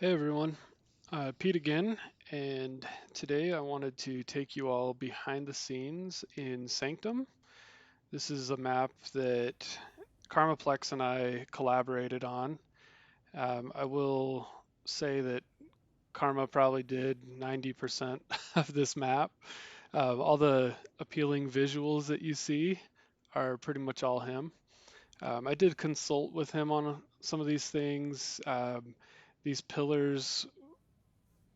Hey everyone, Pete again, and today I wanted to take you all behind the scenes in Sanctum. This is a map that Karmaplex and I collaborated on. I will say that Karma probably did 90% of this map. All the appealing visuals that you see are pretty much all him. I did consult with him on some of these things. These pillars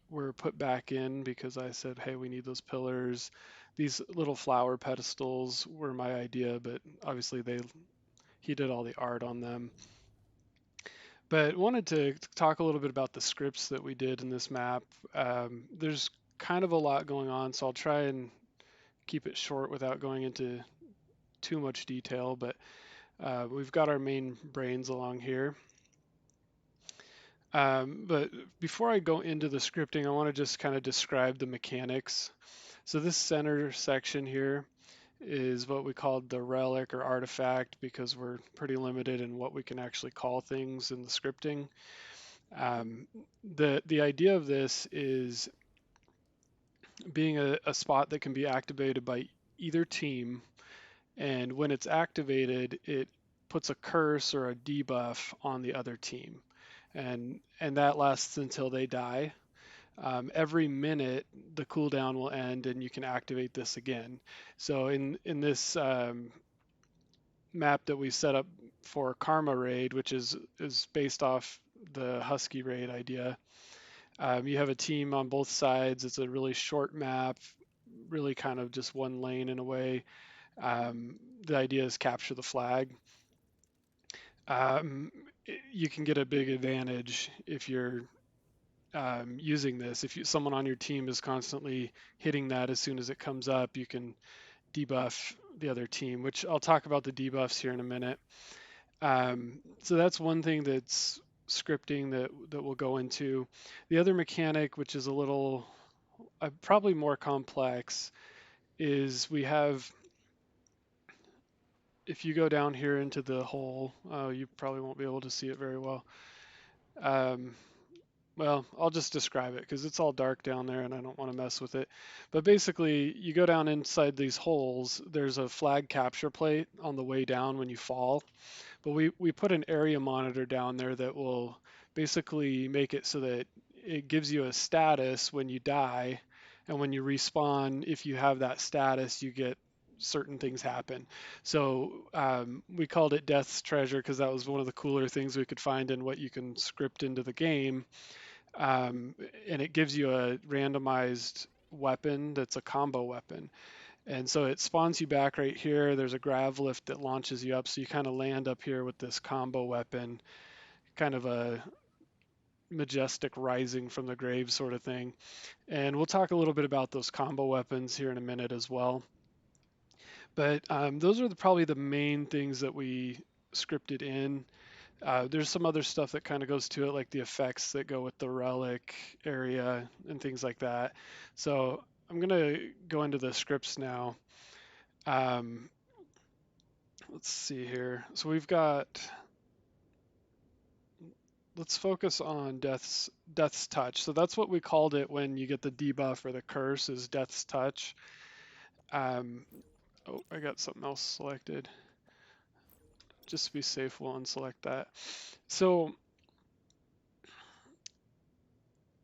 were put back in because I said, hey, we need those pillars. These little flower pedestals were my idea, but obviously he did all the art on them. But wanted to talk a little bit about the scripts that we did in this map. There's kind of a lot going on, so I'll try and keep it short without going into too much detail. But we've got our main brains along here. But before I go into the scripting, I want to just kind of describe the mechanics. So this center section here is what we call the relic or artifact because we're pretty limited in what we can actually call things in the scripting. Um, the idea of this is being a spot that can be activated by either team, and when it's activated, it puts a curse or a debuff on the other team, and that lasts until they die. Every minute, the cooldown will end, and you can activate this again. So in this map that we set up for Karma Raid, which is based off the Husky Raid idea, you have a team on both sides. It's a really short map, really kind of just one lane in a way. The idea is capture the flag. Um, you can get a big advantage if you're using this. If someone on your team is constantly hitting that as soon as it comes up, you can debuff the other team, which I'll talk about the debuffs here in a minute. So that's one thing that's scripting that we'll go into. The other mechanic, which is a little probably more complex, is we have, if you go down here into the hole, you probably won't be able to see it very well. Um, Well, I'll just describe it because it's all dark down there and I don't want to mess with it. But basically, you go down inside these holes, there's a flag capture plate on the way down when you fall. But we put an area monitor down there that will basically make it so that it gives you a status when you die. And when you respawn, if you have that status, you get certain things happen. So we called it Death's Treasure because that was one of the cooler things we could find in what you can script into the game, and it gives you a randomized weapon that's a combo weapon. And so it spawns you back right here. There's a grav lift that launches you up. So you kind of land up here with this combo weapon, kind of a majestic rising from the grave sort of thing. And we'll talk a little bit about those combo weapons here in a minute as well. But those are probably the main things that we scripted in. There's some other stuff that kind of goes to it, like the effects that go with the relic area and things like that. So I'm going to go into the scripts now. Um, let's see here. So let's focus on Death's Touch. So that's what we called it when you get the debuff or the curse is Death's Touch. Um, oh, I got something else selected. Just to be safe, we'll unselect that. So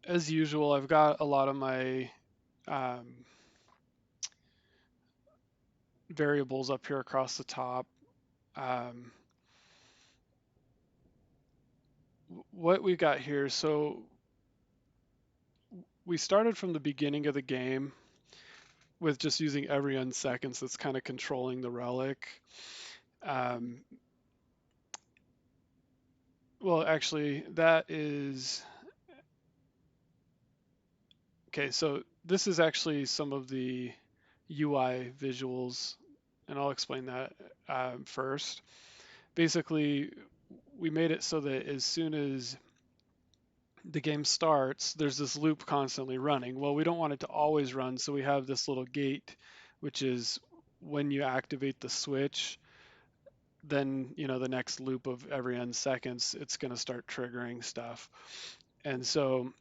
as usual, I've got a lot of my um, variables up here across the top. Um, what we got here, so we started from the beginning of the game with just using every n seconds that's kind of controlling the relic. Um, well, actually, that is okay. So this is actually some of the UI visuals, and I'll explain that first. Basically, we made it so that as soon as the game starts, there's this loop constantly running. Well, we don't want it to always run, so we have this little gate, which is when you activate the switch, then the next loop of every n seconds, it's going to start triggering stuff. And so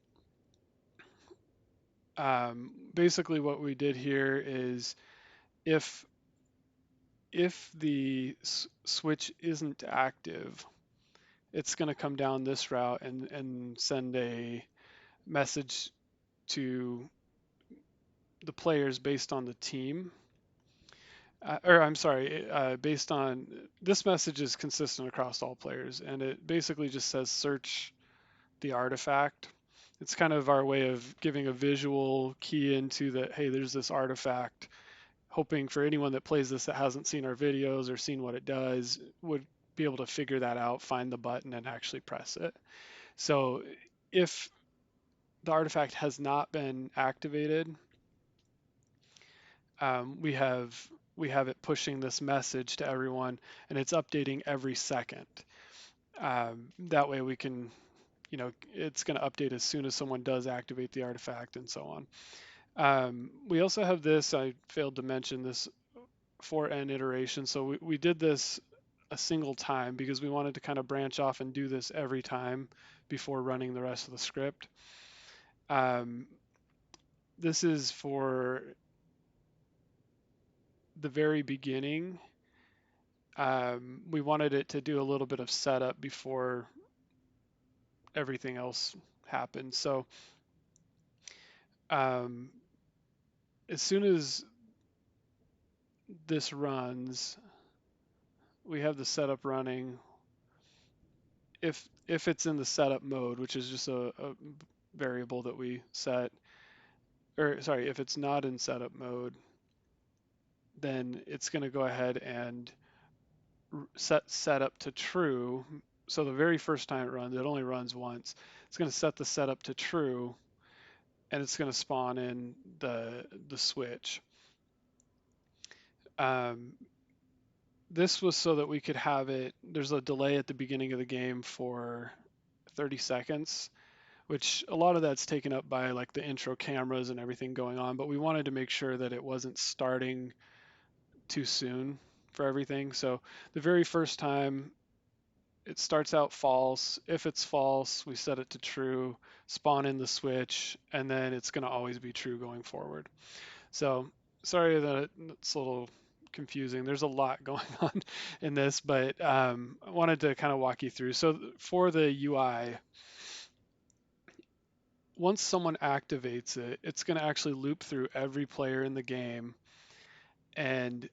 basically what we did here is if the switch isn't active, it's going to come down this route and send a message to the players based on the team. Or I'm sorry, based on this message is consistent across all players, and it basically just says search the artifact. It's kind of our way of giving a visual key into that, hey, there's this artifact, hoping for anyone that plays this that hasn't seen our videos or seen what it does would be able to figure that out, find the button, and actually press it. So if the artifact has not been activated, we have it pushing this message to everyone, and it's updating every second. That way we can, it's going to update as soon as someone does activate the artifact and so on. We also have this, I failed to mention this, for n iteration. So we did this a single time because we wanted to kind of branch off and do this every time before running the rest of the script. This is for the very beginning. We wanted it to do a little bit of setup before everything else happened. So um, as soon as this runs, we have the setup running. If it's in the setup mode, which is just a variable that we set, or sorry, if it's not in setup mode, then it's going to go ahead and set setup to true. So the very first time it runs, it only runs once. It's going to set the setup to true, and it's going to spawn in the switch. Um, this was so that we could have it. There's a delay at the beginning of the game for 30 seconds, which a lot of that's taken up by like the intro cameras and everything going on. But we wanted to make sure that it wasn't starting too soon for everything. So the very first time it starts out false. If it's false, we set it to true, spawn in the switch, and then it's going to always be true going forward. So sorry that it's a little confusing. There's a lot going on in this, but I wanted to kind of walk you through. So for the UI, once someone activates it, it's going to actually loop through every player in the game. And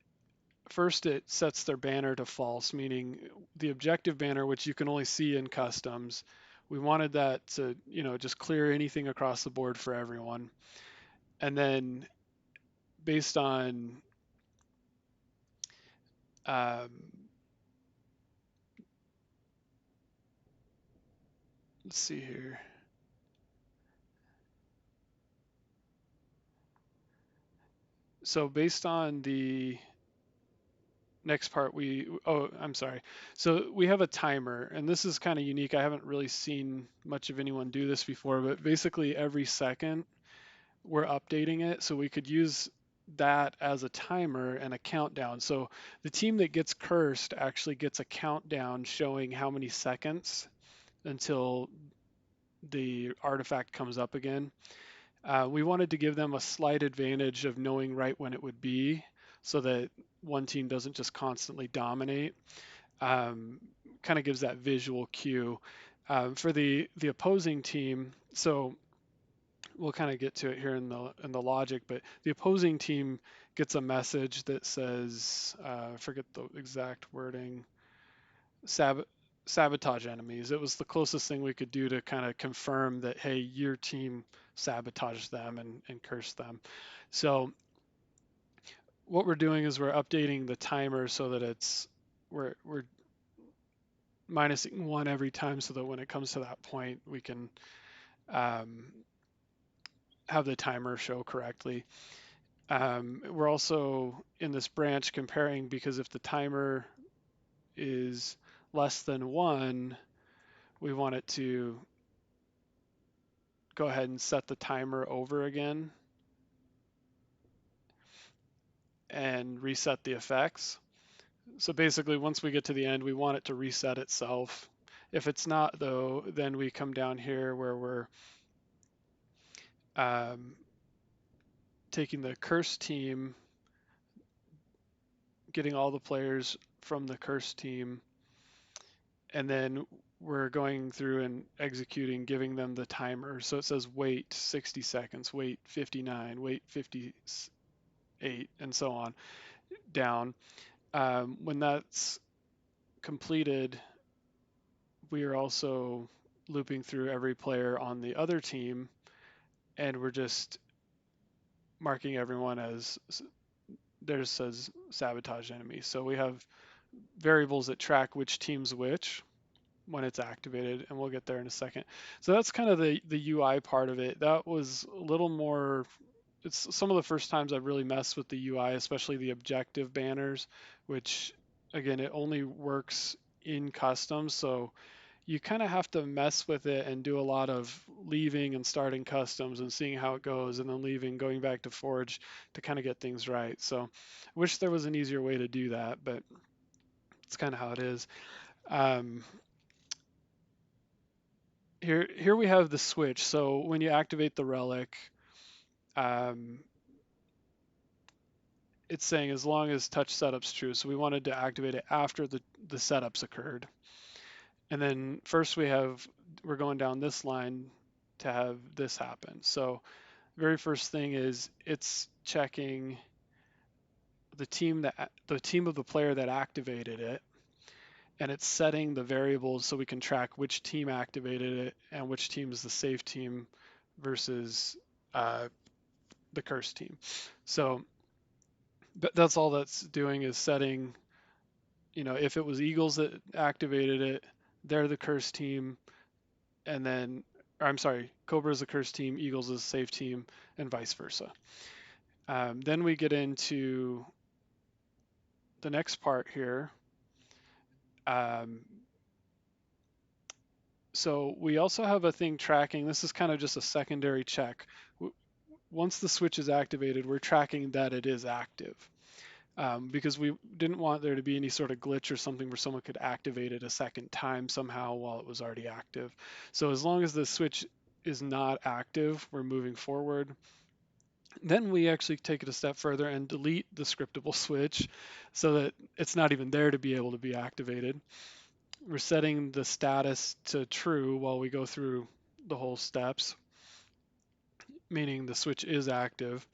first it sets their banner to false, meaning the objective banner, which you can only see in customs, we wanted that to, just clear anything across the board for everyone. And then based on um, let's see here. So based on the next part, I'm sorry. So we have a timer, and this is kind of unique. I haven't really seen much of anyone do this before, but basically every second we're updating it. So we could use that as a timer and a countdown. So the team that gets cursed actually gets a countdown showing how many seconds until the artifact comes up again. We wanted to give them a slight advantage of knowing right when it would be so that one team doesn't just constantly dominate. Kind of gives that visual cue. For the opposing team, so we'll kind of get to it here in the logic, but the opposing team gets a message that says, I forget the exact wording, sabotage enemies. It was the closest thing we could do to kind of confirm that, hey, your team sabotaged them and cursed them. So what we're doing is we're updating the timer so that we're minusing one every time so that when it comes to that point, we can um, have the timer show correctly. We're also in this branch comparing because if the timer is less than 1, we want it to go ahead and set the timer over again and reset the effects. So basically, once we get to the end, we want it to reset itself. If it's not though, then we come down here where we're um, taking the curse team, getting all the players from the curse team, and then we're going through and executing, giving them the timer. So it says wait 60 seconds, wait 59, wait 58, and so on down. When that's completed, we are also looping through every player on the other team, and we're just marking everyone as there's says sabotage enemy. So we have variables that track which team's which when it's activated, and we'll get there in a second. So that's kind of the UI part of it. That was a little more. It's some of the first times I've really messed with the UI, especially the objective banners, which again it only works in custom. So you kind of have to mess with it and do a lot of leaving and starting customs and seeing how it goes, and then leaving, going back to Forge to kind of get things right. So I wish there was an easier way to do that, but it's kind of how it is. Um, here we have the switch. So when you activate the relic, um, it's saying as long as touch setup's true. So we wanted to activate it after the setups occurred. And then first we're going down this line to have this happen. So very first thing is it's checking the team of the player that activated it, and it's setting the variables so we can track which team activated it and which team is the safe team versus uh, the curse team. So that's all that's doing is setting, if it was Eagles that activated it, they're the curse team, and then, or I'm sorry, Cobra is the curse team, Eagles is the safe team, and vice versa. Then we get into the next part here. Um, so we also have a thing tracking. This is kind of just a secondary check. Once the switch is activated, we're tracking that it is active. Because we didn't want there to be any sort of glitch or something where someone could activate it a second time somehow while it was already active. So as long as the switch is not active, we're moving forward. Then we actually take it a step further and delete the scriptable switch so that it's not even there to be able to be activated. We're setting the status to true while we go through the whole steps, meaning the switch is active.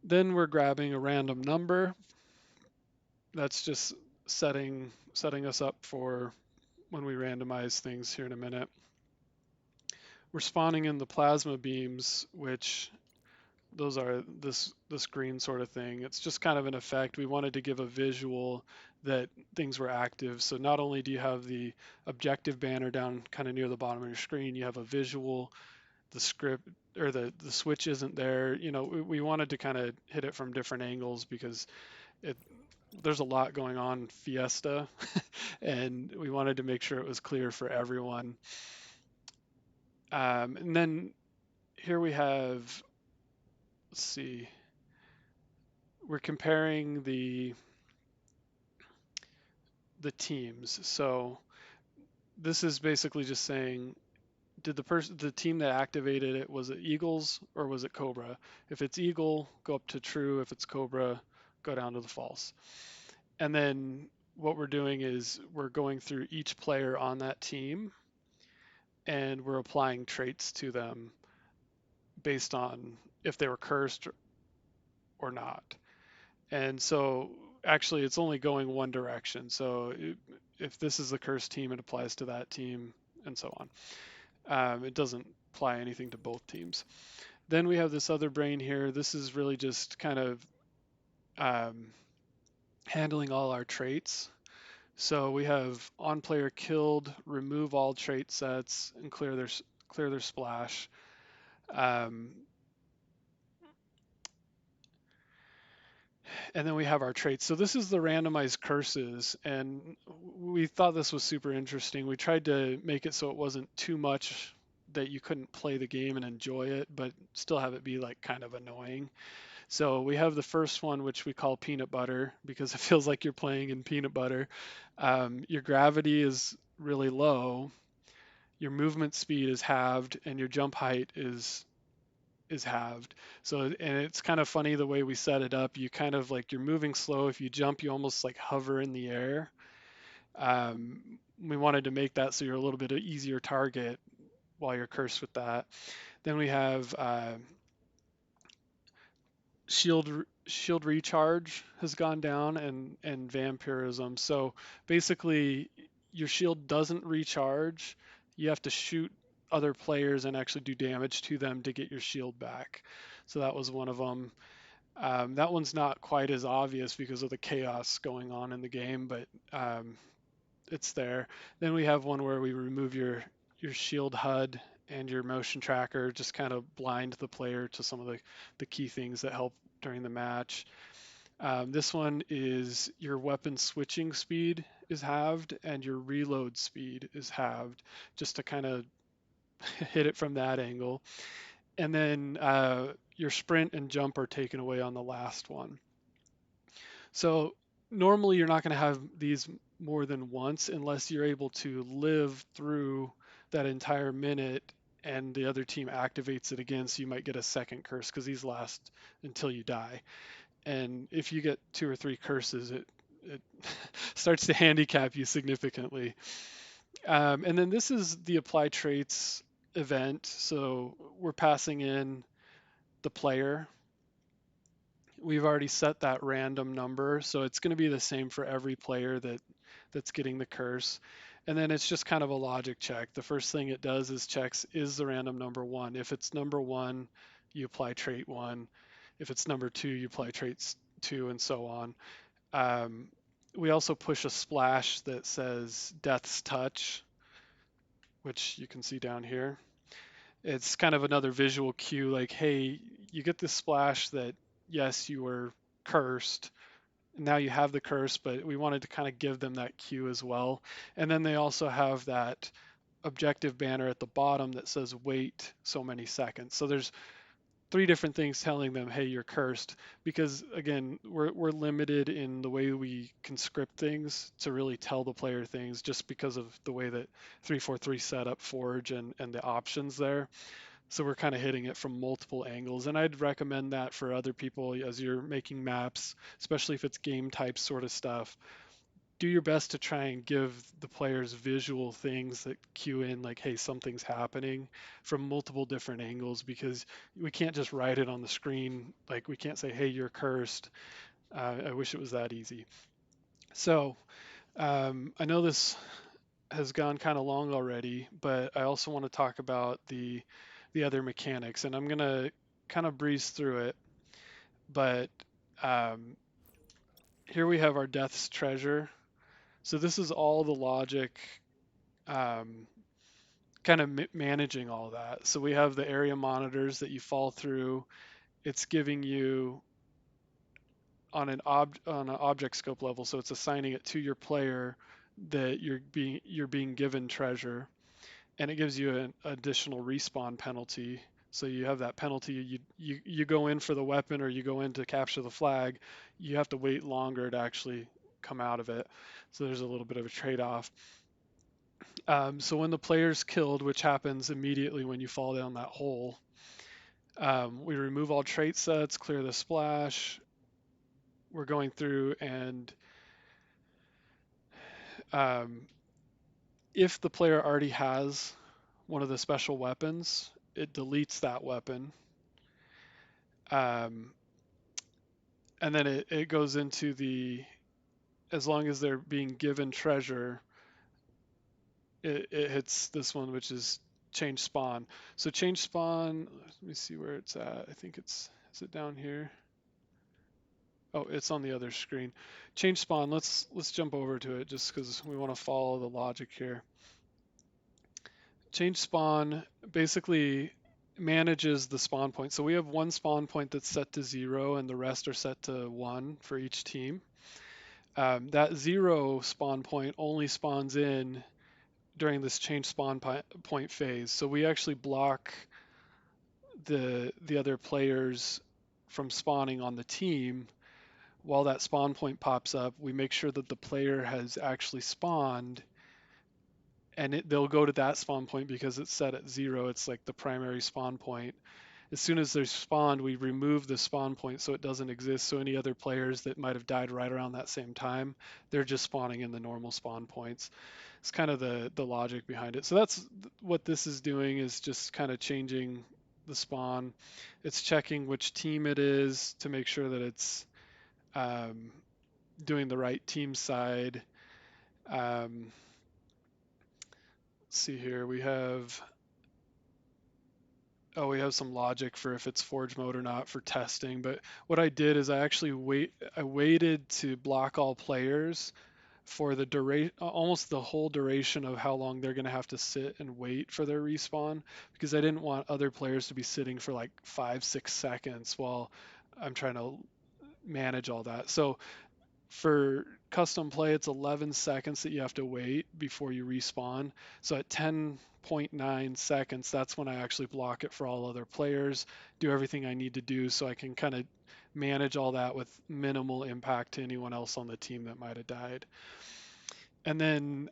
Then we're grabbing a random number. That's just setting us up for when we randomize things here in a minute. We're spawning in the plasma beams, which those are this green sort of thing. It's just kind of an effect. We wanted to give a visual that things were active. So not only do you have the objective banner down kind of near the bottom of your screen, you have a visual, the script or the switch isn't there. We wanted to kind of hit it from different angles because there's a lot going on Fiesta and we wanted to make sure it was clear for everyone. And then here we have, let's see, we're comparing the teams. So this is basically just saying, did the team that activated it, was it Eagles or was it Cobra? If it's Eagle, go up to true. If it's Cobra, go down to the false. And then what we're doing is we're going through each player on that team and we're applying traits to them based on if they were cursed or not. And so actually it's only going one direction. So if this is the cursed team, it applies to that team and so on. It doesn't apply anything to both teams. Then we have this other brain here. This is really just kind of handling all our traits. So we have on player killed, remove all trait sets, and clear their splash. And then we have our traits. So this is the randomized curses, and we thought this was super interesting. We tried to make it so it wasn't too much that you couldn't play the game and enjoy it, but still have it be like kind of annoying. So we have the first one, which we call peanut butter, because it feels like you're playing in peanut butter. Your gravity is really low, your movement speed is halved and your jump height is halved. So, and it's kind of funny the way we set it up. You kind of like you're moving slow. If you jump, you almost like hover in the air. Um, we wanted to make that so you're a little bit easier target while you're cursed with that. Then we have shield recharge has gone down, and vampirism. So basically, your shield doesn't recharge. You have to shoot other players and actually do damage to them to get your shield back. So that was one of them. That one's not quite as obvious because of the chaos going on in the game, but it's there. Then we have one where we remove your shield HUD and your motion tracker, just kind of blind the player to some of the key things that help during the match. This one is your weapon switching speed is halved and your reload speed is halved, just to kind of hit it from that angle. And then your sprint and jump are taken away on the last one. So normally you're not going to have these more than once unless you're able to live through that entire minute and the other team activates it again, so you might get a second curse because these last until you die. And if you get 2 or 3 curses, it starts to handicap you significantly. And then this is the apply traits event. So we're passing in the player. We've already set that random number, so it's going to be the same for every player that's getting the curse. And then it's just kind of a logic check. The first thing it does is checks, is the random number 1? If it's number 1, you apply trait 1. If it's number 2, you apply traits 2, and so on. We also push a splash that says Death's Touch, which you can see down here. It's kind of another visual cue, like, hey, you get this splash that, yes, you were cursed. Now you have the curse, but we wanted to kind of give them that cue as well. And then they also have that objective banner at the bottom that says wait so many seconds. So there's 3 different things telling them, hey, you're cursed, because again, we're limited in the way we can script things to really tell the player things, just because of the way that 343 set up Forge and the options there. So we're kind of hitting it from multiple angles, and I'd recommend that for other people as you're making maps, especially if it's game type sort of stuff. Do your best to try and give the players visual things that cue in, like, hey, something's happening, from multiple different angles, because we can't just write it on the screen. Like, we can't say, hey, you're cursed. I wish it was that easy. So I know this has gone kind of long already, but I also want to talk about the other mechanics, and I'm gonna kind of breeze through it. But um, here we have our Death's Treasure. So this is all the logic, um, kind of managing all that. So we have the area monitors that you fall through. It's giving you on an object scope level, so it's assigning it to your player that you're being given treasure, and it gives you an additional respawn penalty. So you have that penalty. You go in for the weapon or you go in to capture the flag, you have to wait longer to actually come out of it. So there's a little bit of a trade-off. So when the player's killed, which happens immediately when you fall down that hole, we remove all trait sets, clear the splash. We're going through, and um, if the player already has one of the special weapons, it deletes that weapon. Um, and then it goes into as long as they're being given treasure, it hits this one, which is change spawn. So change spawn, let me see where it's at. I think is it down here? Oh, it's on the other screen. Change spawn, let's jump over to it just because we want to follow the logic here. Change spawn basically manages the spawn point. So we have one spawn point that's set to 0 and the rest are set to 1 for each team. That 0 spawn point only spawns in during this change spawn point phase. So we actually block the other players from spawning on the team. While that spawn point pops up, we make sure that the player has actually spawned and they'll go to that spawn point because it's set at 0. It's like the primary spawn point. As soon as they're spawned, we remove the spawn point so it doesn't exist. So any other players that might have died right around that same time, they're just spawning in the normal spawn points. It's kind of the logic behind it. So that's what this is doing, is just kind of changing the spawn. It's checking which team it is to make sure that it's um, doing the right team side. Let's see here. We have some logic for if it's forge mode or not for testing. But what I did is I waited to block all players for the duration, almost the whole duration of how long they're going to have to sit and wait for their respawn, because I didn't want other players to be sitting for like 5-6 seconds while I'm trying to manage all that. So for custom play, it's 11 seconds that you have to wait before you respawn. So at 10.9 seconds, that's when I actually block it for all other players, do everything I need to do so I can kind of manage all that with minimal impact to anyone else on the team that might have died. And then,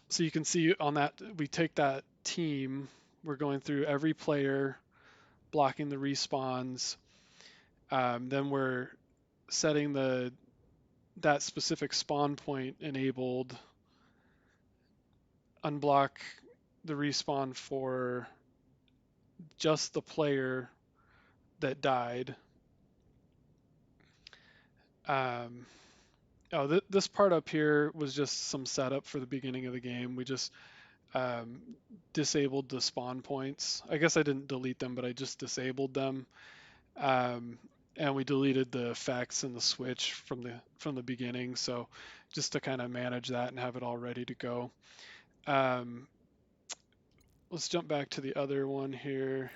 so you can see on that, we take that team, we're going through every player, blocking the respawns. Then we're setting that specific spawn point enabled, unblock the respawn for just the player that died. Um, this part up here was just some setup for the beginning of the game. We just um, disabled the spawn points. I guess I didn't delete them, but I just disabled them. Um, and we deleted the effects and the switch from the beginning. So just to kind of manage that and have it all ready to go. Let's jump back to the other one here,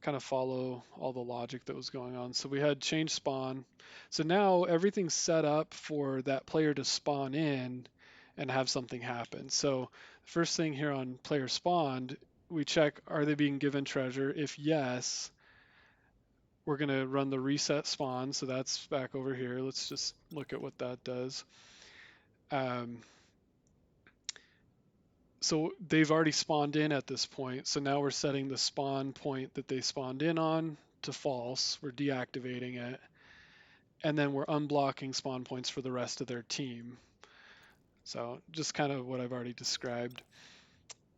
kind of follow all the logic that was going on. So we had change spawn. So now everything's set up for that player to spawn in and have something happen. So the first thing here on player spawned, we check, are they being given treasure? If yes, we're going to run the reset spawn. So that's back over here. Let's just look at what that does. So they've already spawned in at this point. So now we're setting the spawn point that they spawned in on to false. We're deactivating it. And then we're unblocking spawn points for the rest of their team. So just kind of what I've already described.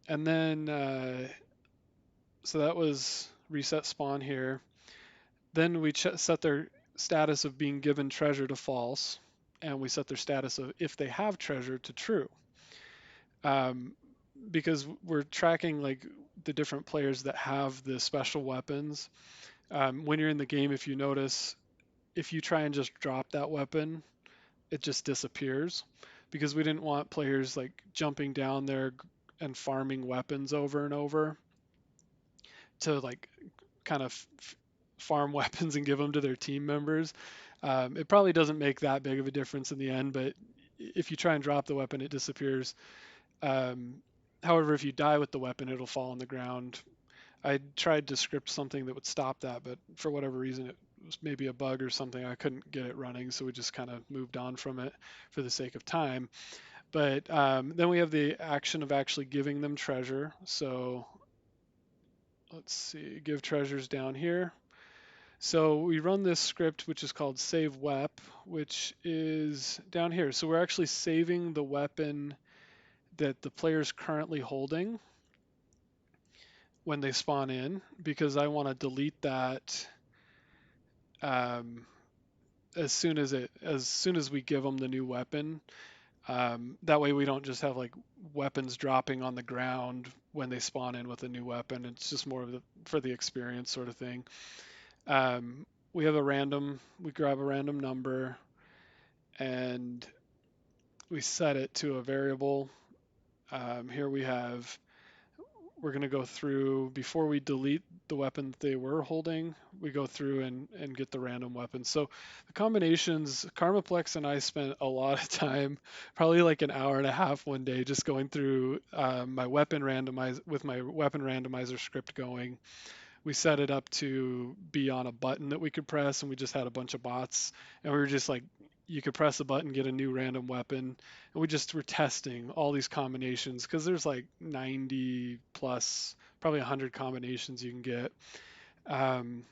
And then, so that was reset spawn here. Then we set their status of being given treasure to false. And we set their status of if they have treasure to true. Because we're tracking like the different players that have the special weapons. When you're in the game, if you notice, if you try and just drop that weapon, it just disappears, because we didn't want players like jumping down there and farming weapons over and over to like kind of farm weapons and give them to their team members. It probably doesn't make that big of a difference in the end, but if you try and drop the weapon, it disappears. However, if you die with the weapon, it'll fall on the ground. I tried to script something that would stop that, but for whatever reason, it was maybe a bug or something. I couldn't get it running, so we just kind of moved on from it for the sake of time. But then we have the action of actually giving them treasure. So let's see, give treasures down here. So we run this script, which is called save wep, which is down here. So we're actually saving the weapon that the player's currently holding when they spawn in, because I want to delete that as soon as we give them the new weapon. That way we don't just have like weapons dropping on the ground when they spawn in with a new weapon. It's just more of for the experience sort of thing. We grab a random number and we set it to a variable. Here we're going to go through, before we delete the weapon that they were holding, we go through and get the random weapons. So the combinations, Karmaplex and I spent a lot of time, probably like an hour and a half one day, just going through my weapon randomizer script going. We set it up to be on a button that we could press, and we just had a bunch of bots, and we were just like you could press a button, get a new random weapon, and we just were testing all these combinations because there's like 90 plus, probably 100 combinations you can get. Um,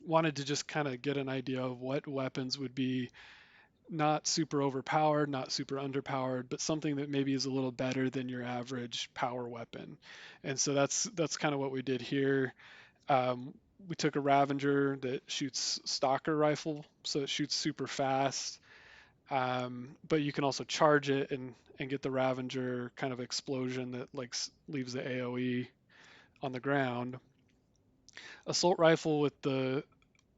Wanted to just kind of get an idea of what weapons would be not super overpowered, not super underpowered, but something that maybe is a little better than your average power weapon. And so that's kind of what we did here. Um, we took a Ravager that shoots stalker rifle, so it shoots super fast. But you can also charge it and get the Ravager kind of explosion that like leaves the AOE on the ground. Assault rifle with the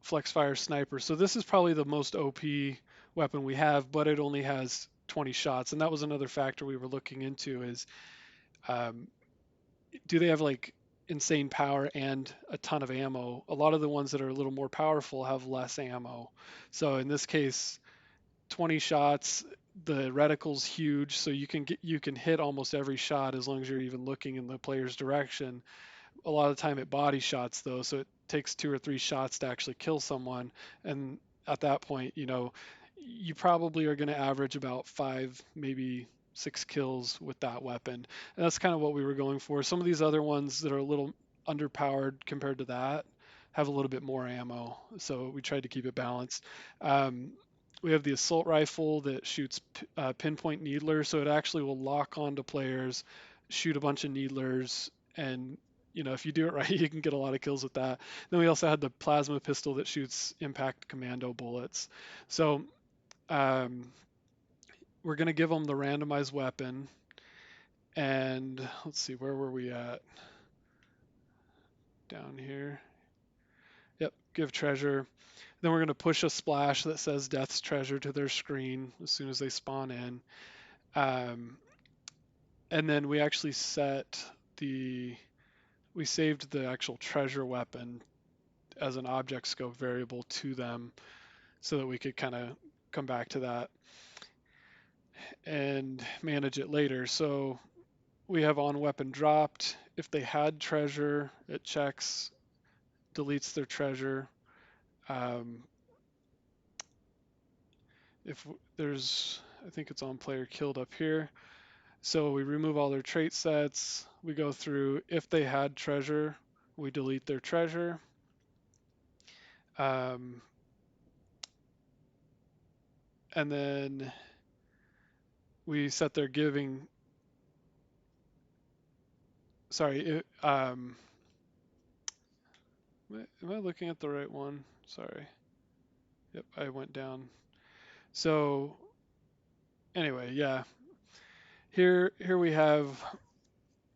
flex fire sniper. So this is probably the most OP weapon we have, but it only has 20 shots, and that was another factor we were looking into is um, do they have like insane power and a ton of ammo? A lot of the ones that are a little more powerful have less ammo. So in this case, 20 shots, the reticle's huge, so you can hit almost every shot as long as you're even looking in the player's direction. A lot of the time it body shots though, so it takes 2 or 3 shots to actually kill someone. And at that point, you probably are going to average about 5, maybe 6 kills with that weapon. And that's kind of what we were going for. Some of these other ones that are a little underpowered compared to that have a little bit more ammo, so we tried to keep it balanced. Um, we have the assault rifle that shoots pinpoint needlers, so it actually will lock onto players, shoot a bunch of needlers, and if you do it right, you can get a lot of kills with that. Then we also had the plasma pistol that shoots impact commando bullets. So um, we're going to give them the randomized weapon. And let's see, where were we at? Down here. Yep, give treasure. Then we're going to push a splash that says Death's Treasure to their screen as soon as they spawn in. Um, and then we actually we saved the actual treasure weapon as an object scope variable to them so that we could kind of come back to that and manage it later. So we have on weapon dropped. If they had treasure, it checks, deletes their treasure. Um, if there's, I think it's on player killed up here. So we remove all their trait sets. We go through, if they had treasure, we delete their treasure. Um, and then we set their giving. Sorry, am I looking at the right one? Sorry. Yep, I went down. So anyway, yeah. Here we have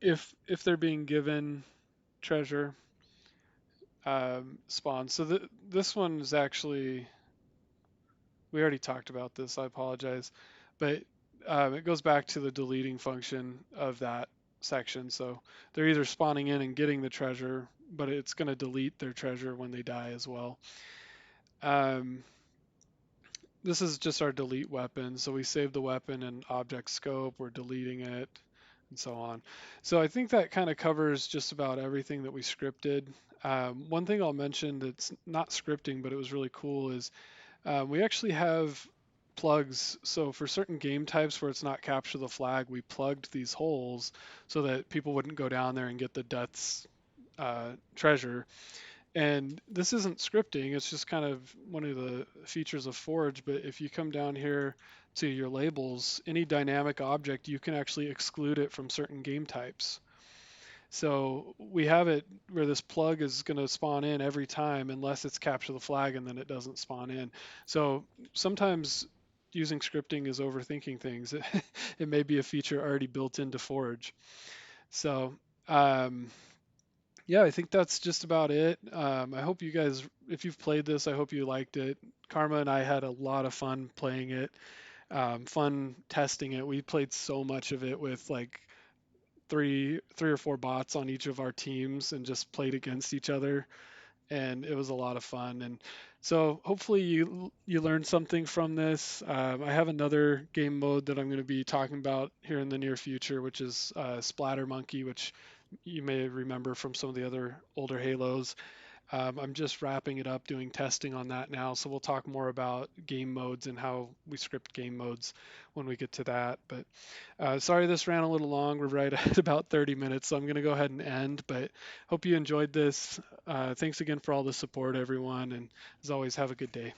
if they're being given treasure spawn. So this one is actually, we already talked about this. I apologize, but it goes back to the deleting function of that section. So they're either spawning in and getting the treasure, but it's going to delete their treasure when they die as well. This is just our delete weapon. So we save the weapon in object scope, we're deleting it, and so on. So I think that kind of covers just about everything that we scripted. One thing I'll mention that's not scripting, but it was really cool is we actually have plugs. So for certain game types where it's not capture the flag, we plugged these holes so that people wouldn't go down there and get the death's treasure. And this isn't scripting, it's just kind of one of the features of Forge. But if you come down here to your labels, any dynamic object, you can actually exclude it from certain game types. So we have it where this plug is going to spawn in every time unless it's capture the flag, and then it doesn't spawn in. So sometimes using scripting is overthinking things. It may be a feature already built into Forge. So yeah, I think that's just about it. I hope you guys, if you've played this, I hope you liked it. Karma and I had a lot of fun playing it, fun testing it. We played so much of it with like three or four bots on each of our teams and just played against each other, and it was a lot of fun. And so hopefully you learned something from this. I have another game mode that I'm going to be talking about here in the near future, which is Splatter Monkey, which you may remember from some of the other older Halos. I'm just wrapping it up, doing testing on that now. So we'll talk more about game modes and how we script game modes when we get to that. But sorry this ran a little long. We're right at about 30 minutes, so I'm going to go ahead and end. But hope you enjoyed this. Thanks again for all the support, everyone. And as always, have a good day.